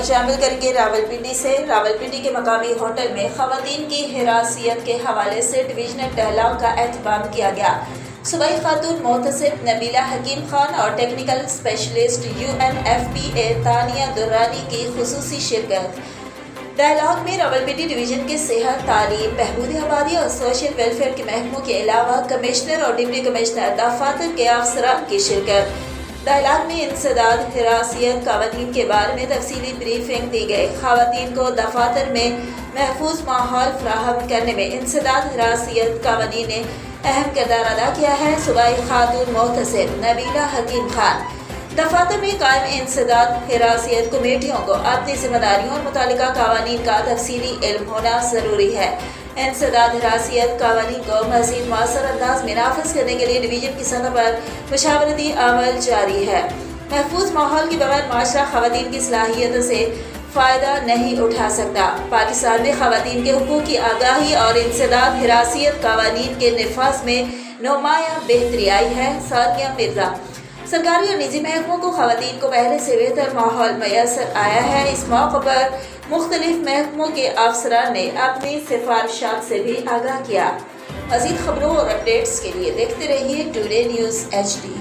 شامل کریں گے راولپنڈی سے۔ راولپنڈی کے مقامی ہوٹل میں خواتین کی ہراسیت کے حوالے سے ڈویژنل ڈائلاگ کا اہتمام کیا گیا۔ صوبائی خاتون محتسب نبیلہ حکیم خان اور technical specialist UNFPA Tania Durrani کی خصوصی شرکت۔ ڈائلاگ میں راولپنڈی ڈویژن کے صحت، تعلیم، بہبود آبادی اور سوشل ویلفیئر کے محکموں کے علاوہ کمشنر اور ڈپٹی کمشنر دفاتر کے افسران کی شرکت۔ ڈائلاگ میں انسداد ہراسیت قوانین کے بارے میں تفصیلی بریفنگ دی گئی۔ خواتین کو دفاتر میں محفوظ ماحول فراہم کرنے میں انسداد ہراسیت قوانین نے اہم کردار ادا کیا ہے۔ صوبائی خاتون محتسب نبیلہ حکیم خان: دفاتر میں قائم انسداد ہراسیت کمیٹیوں کو اپنی ذمہ داریوں اور متعلقہ قوانین کا تفصیلی علم ہونا ضروری ہے۔ انسداد ہراسیت قوانین کو مزید مؤثر انداز میں نافذ کرنے کے لیے ڈویژن کی سطح پر مشاورتی عمل جاری ہے۔ محفوظ ماحول کے بغیر معاشرہ خواتین کی صلاحیت سے فائدہ نہیں اٹھا سکتا۔ پاکستان میں خواتین کے حقوق کی آگاہی اور انسداد ہراسیت قوانین کے نفاذ میں نمایاں بہتری آئی ہے: ثانیہ مرزا۔ سرکاری اور نجی محکموں کو خواتین کو پہلے سے بہتر ماحول میسر آیا ہے۔ اس موقع پر مختلف محکموں کے افسران نے اپنی سفارشات سے بھی آگاہ کیا۔ مزید خبروں اور اپڈیٹس کے لیے دیکھتے رہیے ٹوڈے نیوز HD۔